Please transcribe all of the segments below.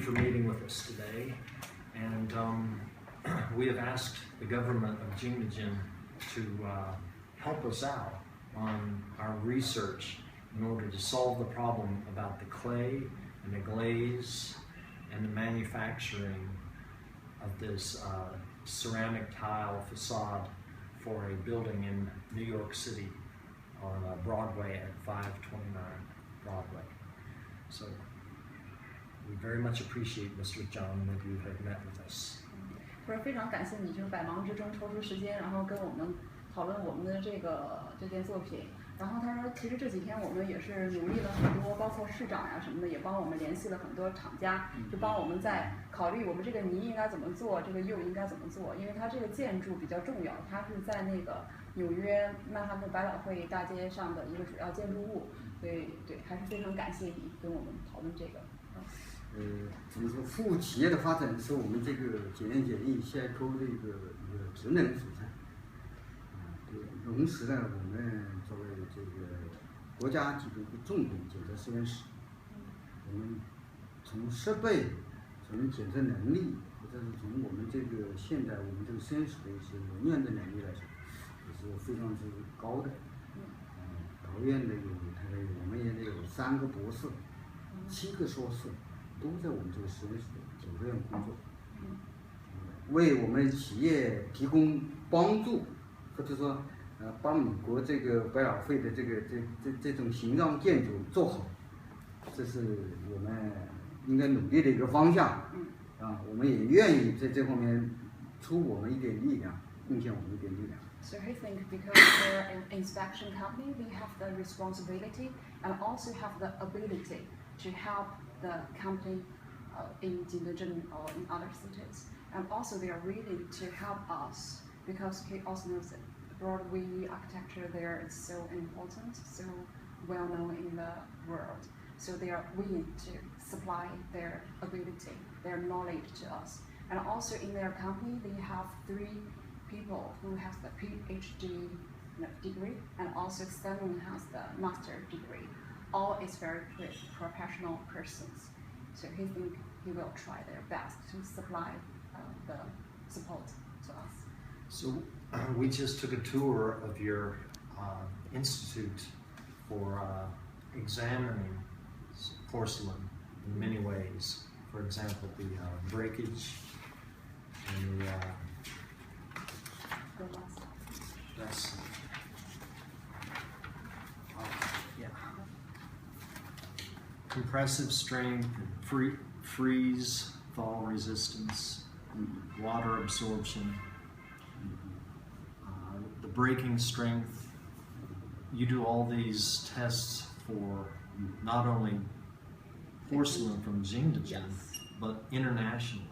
for meeting with us today. And we have asked the government of Jingdezhen to help us out on our research in order to solve the problem about the clay and the glaze and the manufacturing of this ceramic tile facade for a building in New York City on Broadway at 529 Broadway. So we very much appreciate Mr. Zhang that you have met with us. 他说非常感谢你，就是百忙之中抽出时间，然后跟我们讨论我们的这件作品。然后他说，其实这几天我们也是努力了很多，包括市长呀什么的，也帮我们联系了很多厂家，就帮我们在考虑我们这个泥应该怎么做，这个釉应该怎么做。因为它这个建筑比较重要，它是在那个纽约曼哈顿百老汇大街上的一个主要建筑物，所以对，还是非常感谢你跟我们讨论这个。怎么说？服务企业的发展是我们这个检验检疫 CIO 的一个职能所在。对，同时呢，我们作为这个国家级的一个重点检测实验室，我们从设备、从检测能力，或者是从我们这个现在我们这个实验室的一些人员的能力来说，也是非常之高的。桃园的我们也得有3个博士、7个硕士。都在我们这个实验室9个人工作，为我们企业提供帮助，或者说把美国这个百老汇的这种形状建筑做好，这是我们应该努力的一个方向。我们也愿意在这方面出我们一点力量，贡献我们一点力量。So I think because we're an inspection company, we have the responsibility and also have the ability to help the company in Jingdezhen or in other cities. And also they are willing to help us because he also knows that Broadway architecture there is so important, so well known in the world. So they are willing to supply their ability, their knowledge to us. And also in their company, they have 3 people who have the PhD degree, and also 7 has the master degree. All is very professional persons. So he think he will try their best to supply the support to us. So we just took a tour of your institute for examining porcelain in many ways. For example, the breakage and the that's compressive strength, freeze, thaw resistance, water absorption, the breaking strength. You do all these tests for not only porcelain from Jingdezhen, but internationally.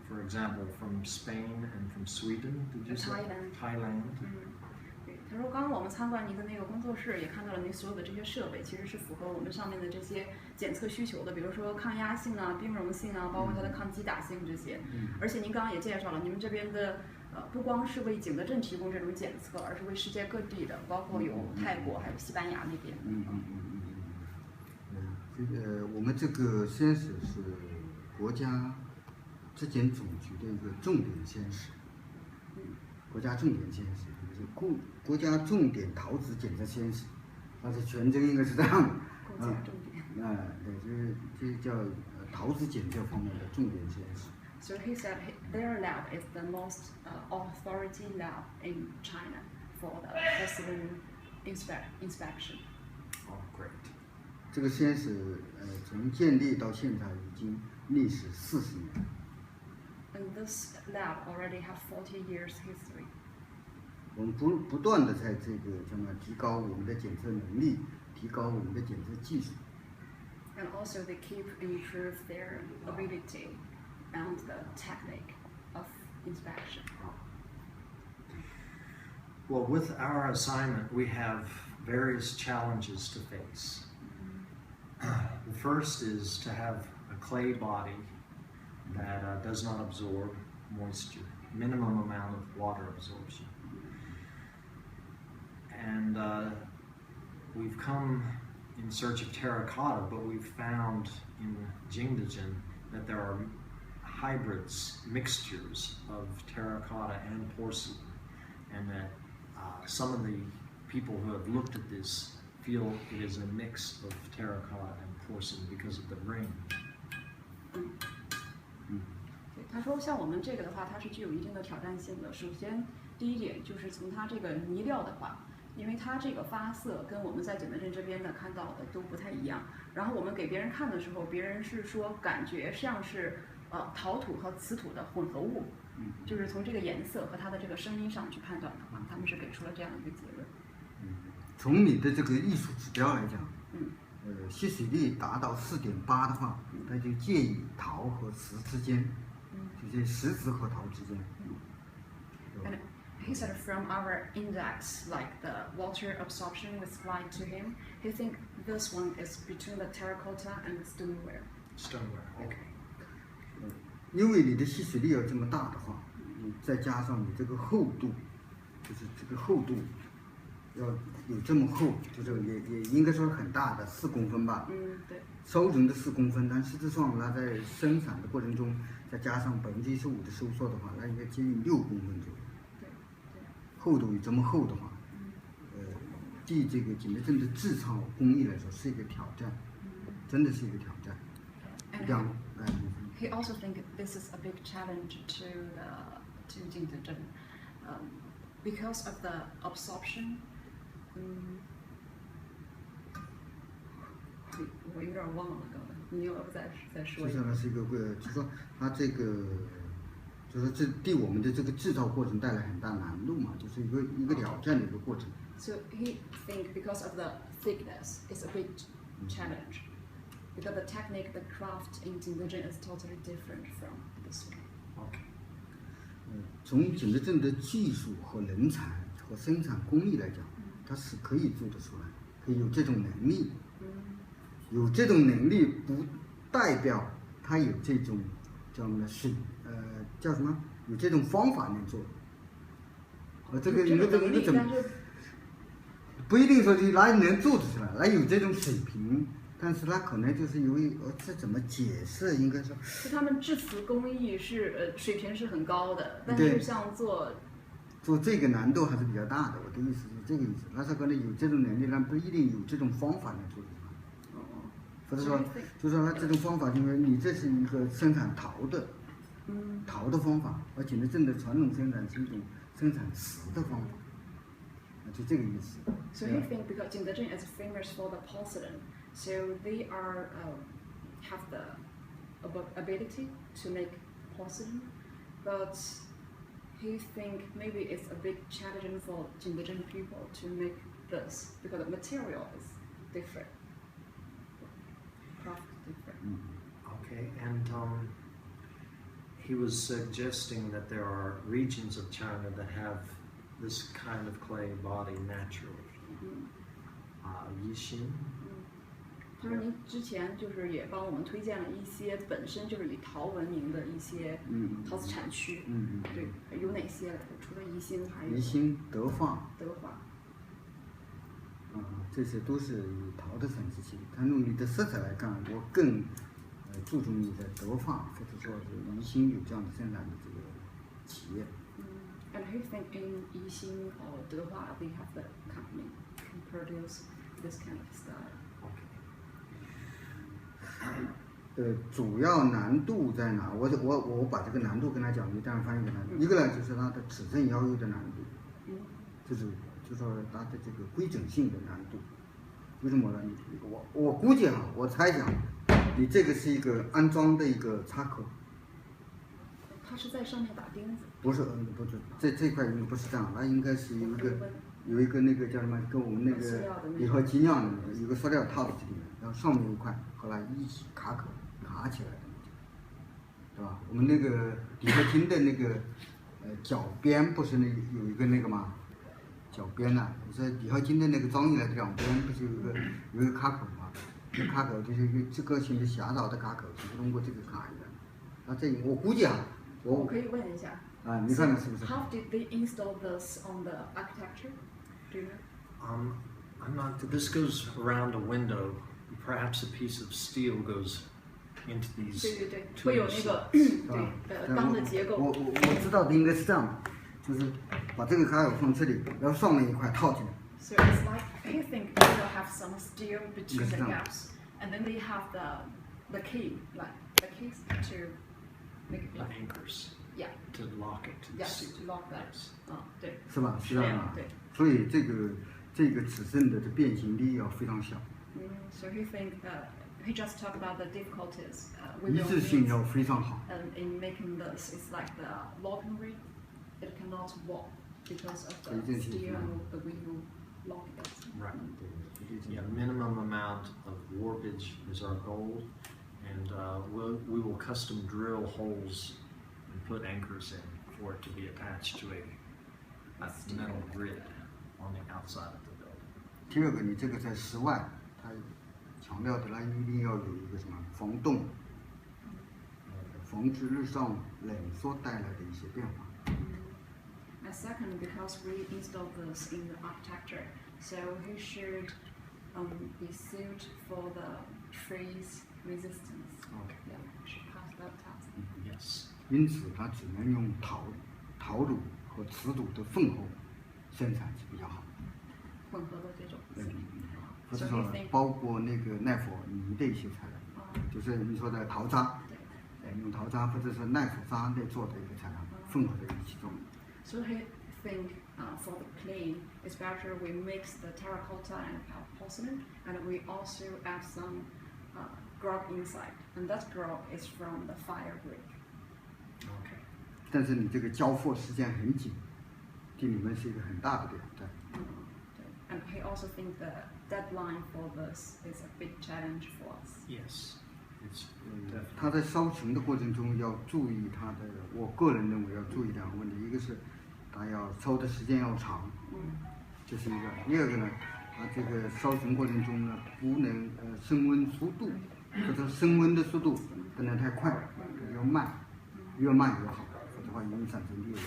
For example, from Spain and from Sweden, did you say? Thailand. 他说，刚刚我们参观您的那个工作室，也看到了您所有的这些设备，其实是符合我们上面的这些检测需求的，比如说抗压性啊、冰融性啊，包括它的抗击打性这些。而且您刚刚也介绍了，你们这边的不光是为景德镇提供这种检测，而是为世界各地的，包括有泰国还有西班牙那边。我们这个实验室是国家质检总局的一个重点实验室，国家重点实验室。国家重点陶瓷检测实验室，它的全称应该是这样的。国家重点。对，这叫陶瓷检测方面的重点实验室。So he said their lab is the most authority lab in China for the porcelain inspection. Oh, great. 这个实验室从建立到现在已经历史40年。And this lab already have 40 years history. 我们不断的在这个提高我们的检测能力，提高我们的检测技术。And also they keep improve their ability and the technique of inspection. Well, with our assignment, we have various challenges to face. The first is to have a clay body that does not absorb moisture, minimum amount of water absorption. And we've come in search of terracotta, but we've found in Jingdezhen that there are hybrids, mixtures of terracotta and porcelain, and that some of the people who have looked at this feel it is a mix of terracotta and porcelain because of the ring. 对，他说像我们这个的话，它是具有一定的挑战性的。首先，第一点就是从它这个泥料的话，因为它这个发色跟我们在景德镇这边的看到的都不太一样。然后我们给别人看的时候，别人是说感觉像是陶土和瓷土的混合物，就是从这个颜色和它的这个声音上去判断的话，他们是给出了这样一个结论。从你的这个艺术指标来讲，吸水率达到4.8的话，那就介于陶和瓷之间，就是石子和陶之间。And he said from our index, like the water absorption was applied to him, he think this one is between the terracotta and stoneware. Stoneware, okay. 因为你的吸水力要这么大的话，你再加上你这个厚度，就是这个厚度要有这么厚，就是也应该说很大的4公分吧。对。烧成的4公分，但实质上它在生产的过程中，再加上15%的收缩的话，那应该接近6公分左右。对。厚度有这么厚的话，对这个景德镇的制造工艺来说是一个挑战，真的是一个挑战。He also think this is a big challenge to Jingdezhen, because of the absorption. 我有点忘了刚才，你要不再说一下？就像它是一个就说它这个，就说这对我们的这个制造过程带来很大难度嘛，就是一个挑战的一个过程。So he think because of the thickness, it's a big challenge. Because the technique, the craft in Jingdezhen is totally different from this one. Okay. 从景德镇的技术和人才和生产工艺来讲，它是可以做得出来，可以有这种能力。有这种能力不代表他有这种叫什么叫什么？有这种方法能做。这个怎么？不一定说你哪里能做得出来，哪有这种水平。但是他可能就是由于这怎么解释？应该说，就他们制瓷工艺是水平是很高的，但是像做这个难度还是比较大的。我的意思是这个意思。他是可能有这种能力，但不一定有这种方法能做得出来。或者说，就说他这种方法，因为你这是一个生产陶的方法，而景德镇的传统生产是一种生产瓷的方法，就这个意思。So he think because Jingdezhen is famous for the porcelain. So they have the ability to make porcelain, but he think maybe it's a big challenge for Jingdezhen people to make this because the material is different, craft different. Okay, and he was suggesting that there are regions of China that have this kind of clay body naturally. Yixin. 他说您之前就是也帮我们推荐了一些本身就是以陶闻名的一些陶瓷产区，对，有哪些？除了宜兴，还有宜兴、德化，这些都是以陶的产区起。它用你的色彩来看，我更注重你的德化，或者说是宜兴有这样的生产的这个企业。And he think in Yixing or Dewa they have the company can produce this kind of style. 主要难度在哪？我把这个难度跟他讲，你当然翻译给他。一个呢，就是它的指正要求的难度，就是说它的这个规整性的难度。为什么呢？我估计我猜想，你这个是一个安装的一个插口。它是在上面打钉子。不是，这块应该不是这样，它应该是有一个那个叫什么，跟我们那个铝合金一样的，有个塑料套在这里面，然后上面一块，后来一起卡起来的，对吧？我们那个铝合金的那个脚边不是有一个那个吗？脚边呐，就是铝合金的那个装进来的两边不是有一个卡口吗？这卡口就是一个直角形的狭长的卡口，是通过这个卡一样。那这我估计我可以问一下。你看看是不是 How did they install this on the architecture? Do you know? I'm not. This goes around a window. Perhaps a piece of steel goes into these 对对对，会有那 tube 个 slots. 对钢的结构。我知道的应该是这样，就是把这个卡口放这里，然后上面一块套进来。So it's like I think they will have some steel between the gaps, and then they have the key, like the keys to make it The like anchors yeah, to lock it to the yes, seat. to lock that. 对，是吧？是这样的。对。所以这个尺寸的变形力要非常小， So he think he just talked about the difficulties we 一 will 致性 meet 要非常好。 in making this. It's like the locking ring, it cannot walk because of the 一致性 steel and the wheel locking it. Right. 对， Yeah, minimum amount of warpage is our goal, and we will custom drill holes and put anchors in for it to be attached to a metal grid on the outside of the building. 第二个，你这个在室外，它强调的呢，一定要有一个什么防冻，防止日照冷所带来的一些变化。 And second, because we installed this in the architecture, so he should be suited for the freeze resistance. Okay. Yeah, should pass that test. Yes. 因此，它只能用陶土和瓷土的混合生产是比较好。混合的这种。或者说包括那个耐火泥的一些材料，就是你说的陶渣，用陶渣或者是耐火渣来做的一个材料，混合在一起做。So he think for the clay, it's better we mix the terracotta and porcelain, and we also add some grog inside, and that grog is from the fire brick. Okay. 但是你这个交货时间很紧，对你们是一个很大的挑战。And he also think the deadline for this is a big challenge for us. Yes. It's definitely. 它在烧成的过程中要注意它的，我个人认为要注意两个问题，一个是它要烧的时间要长，这是一个；第二个呢，它这个烧成过程中呢，不能升温速度或者升温的速度不能太快，要慢，越慢越好，否则的话容易产生裂纹。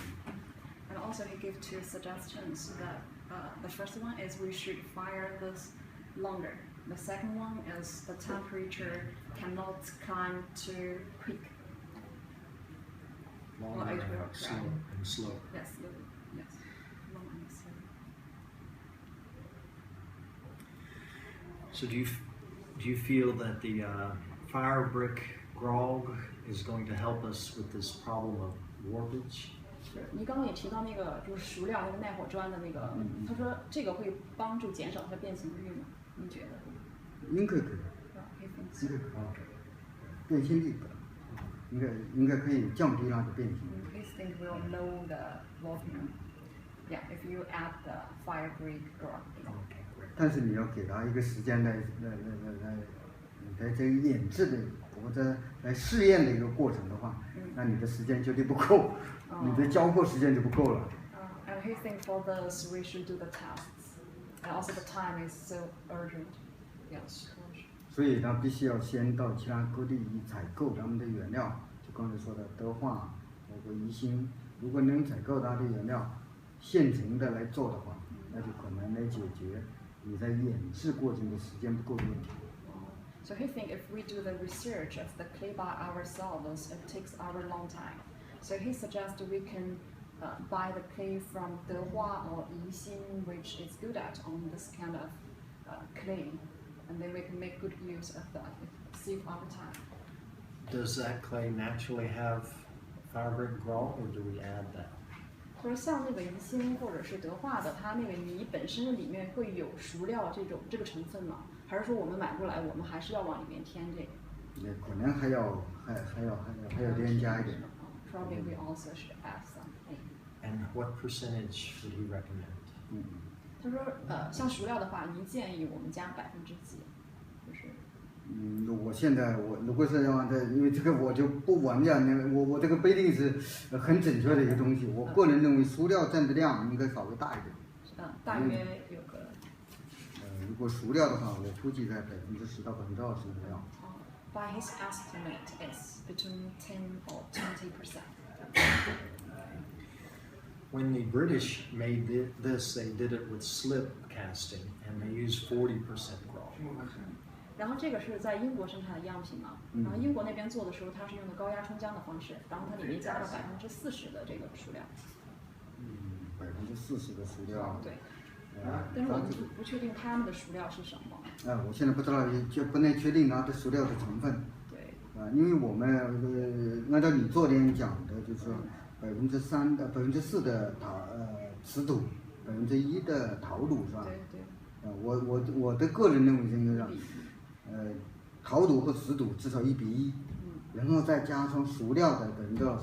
And also he gave two suggestions that the first one is we should fire this longer. The second one is the temperature cannot climb too quick. Long Well, it will and slow crack. and slow. Yes, yes, long and slow. So do you feel that the fire brick grog is going to help us with this problem of warpage? 是，您刚刚也提到那个就是熟料那个耐火砖的那个，他说这个会帮助减少它的变形率吗？您觉得？应该可以，应该可以，变形力应该可以降低它的变形。This thing will lower the volume. Yeah, if you add the fire brick grog. Okay, great. 但是你要给它一个时间来这个研制的或者来试验的一个过程的话，那你的时间绝对不够，你的交货时间就不够了。And he think for this we should do the tests, and also the time is so urgent. Yes. 所以他必须要先到其他各地采购他们的原料，就刚才说的德化，包括宜兴，如果能采购它的原料，现成的来做的话，那就可能来解决你在研制过程的时间不够的问题。So he think if we do the research of the clay by ourselves, it takes our long time. So he suggests we can buy the clay from Dehua or Yixing, which is good at on this kind of clay, and then we can make good use of that, save our time. Does that clay naturally have fire brick grog, or do we add that? 他说像那个宜兴或者是德化的，它那个泥本身里面会有熟料这个成分吗？还是说我们买过来，我们还是要往里面添这个？也可能还要添加一点。Probably we also should add some. And what percentage would he recommend? 他说像熟料的话，您建议我们加几%？就是。我现在如果是要按照，因为这个我就不完全，我这个不一定是很准确的一个东西。我个人认为熟料占的量应该稍微大一点。大约有个。如果熟料的话，我估计在10%到20%的量。By his estimate, it's between 10 or 20%. When the British made this, they did it with slip casting, and they used 40% grog. 然后这个是在英国生产的样品嘛，然后英国那边做的时候，它是用的高压冲浆的方式，然后它里面加了40%的这个塑料。40%的塑料。对。但是我们不确定他们的塑料是什么。我现在不知道，就不能确定它的塑料的成分。对。因为我们按照你昨天讲的，就是说4%的瓷土，1%的陶土是吧？对对。我的个人认为就是，陶土和瓷土至少1比1，然后再加上塑料的20%，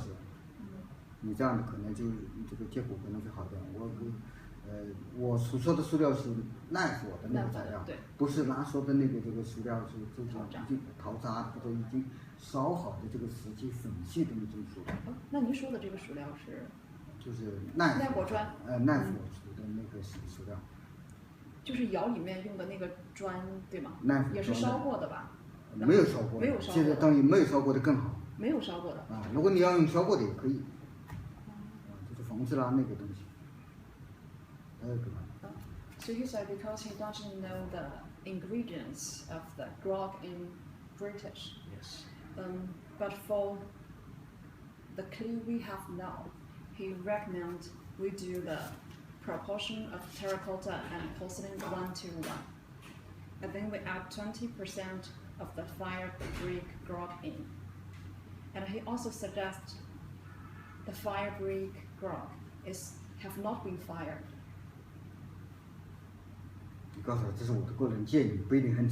你这样的可能就这个结果可能会好点。我所说的塑料是耐火的那个材料，不是他说的那个这个塑料是已经陶渣或者已经烧好的这个石器粉细的那种塑料。那您说的这个塑料是？就是耐火砖。耐火的那个塑料。就是窑里面用的那个砖，对吗？也是烧过的吧？没有烧过。现在当然没有烧过的更好。没有烧过的。如果你要用烧过的也可以。就是防治啦那个东西。So he said because he doesn't know the ingredients of the grog in British. Yes. But for the clay we have now, he recommends we do the proportion of terracotta and porcelain 1:1. And then we add 20% of the fire brick grog in. And he also suggests the fire brick grog have not been fired. 你告诉我，这是我的个人建议，不一定正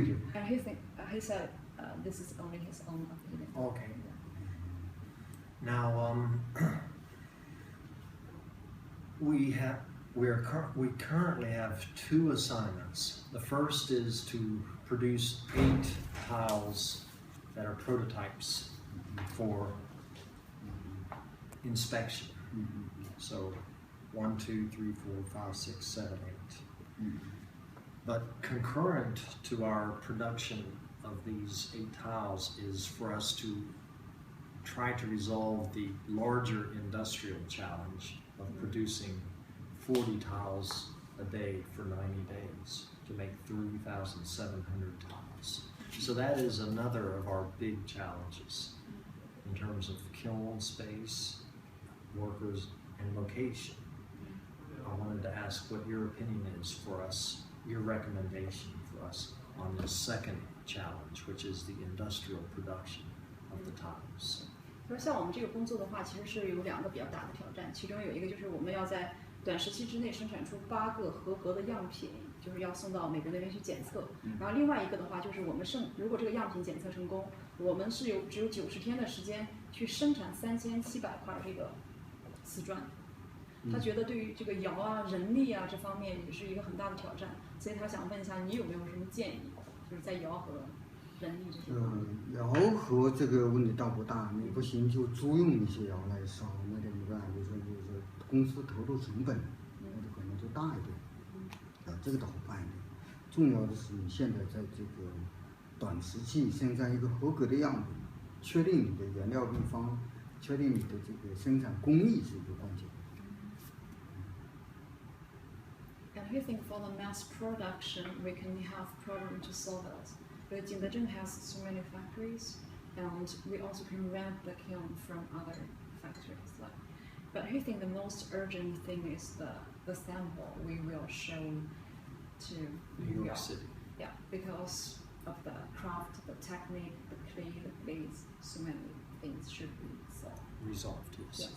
确。And he said this is only his own opinion. Okay. Now, we currently have 2 assignments. The first is to produce 8 tiles that are prototypes for inspection. So 1, 2, 3, 4, 5, 6, 7, 8. But concurrent to our production of these 8 tiles is for us to try to resolve the larger industrial challenge of producing 40 tiles a day for 90 days to make 3,700 tiles. So that is another of our big challenges in terms of kiln space, workers, and location. I wanted to ask what your opinion is for us, your recommendation for us on the second challenge, which is the industrial production of the tiles. 说像我们这个工作的话，其实是有2个比较大的挑战，其中有一个就是我们要在短时期之内生产出8个合格的样品，就是要送到美国那边去检测。然后另外一个的话，就是我们如果这个样品检测成功，我们是只有90天的时间去生产3700块这个瓷砖。他觉得对于这个窑啊、人力啊这方面也是一个很大的挑战，所以他想问一下你有没有什么建议，就是在窑和人力这些方面。窑和这个问题倒不大，你不行就租用一些窑来烧，那个没办法，就是公司投入成本，那就可能就大一点。这个倒好办一点。重要的是你现在在这个短时期生产一个合格的样品，确定你的原料配方，确定你的这个生产工艺是一个关键。And we think for the mass production, we can have problem to solve it. But Jingdezhen has so many factories, and we also can rent the kiln from other factories. But I think the most urgent thing is the sample we will show to New York City. Yeah, because of the craft, the technique, the clay, the glaze, so many things should be Resolved, yes. Yes.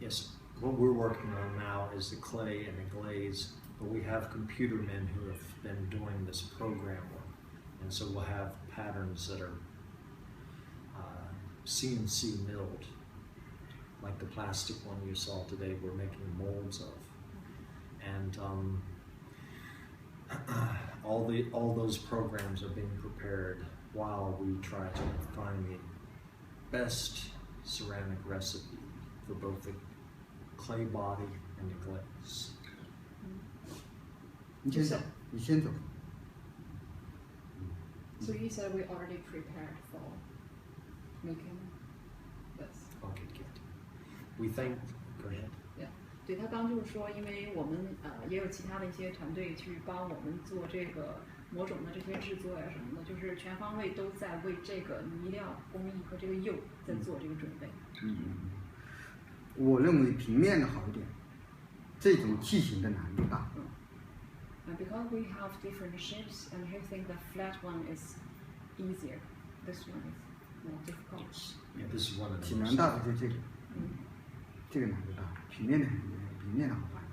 Yes. What we're working on now is the clay and the glaze, but we have computer men who have been doing this program work, and so we'll have patterns that are CNC milled, like the plastic one you saw today we're making molds of. And all those programs are being prepared while we try to find the best ceramic recipe for both the clay body and the glaze. 你先走。So you said we already prepared for making this. Okay, good. We think. Go ahead. Yeah. 对，他刚就是说，因为我们也有其他的一些团队去帮我们做这个模种的这些制作呀什么的，就是全方位都在为这个泥料工艺和这个釉在做这个准备。我认为平面的好一点，这种器型的难度大。And because we have different shapes, and I think the flat one is easier. This one is more difficult. Yeah, this is one of the 挺难大的就这个，这个难度大，平面的好办。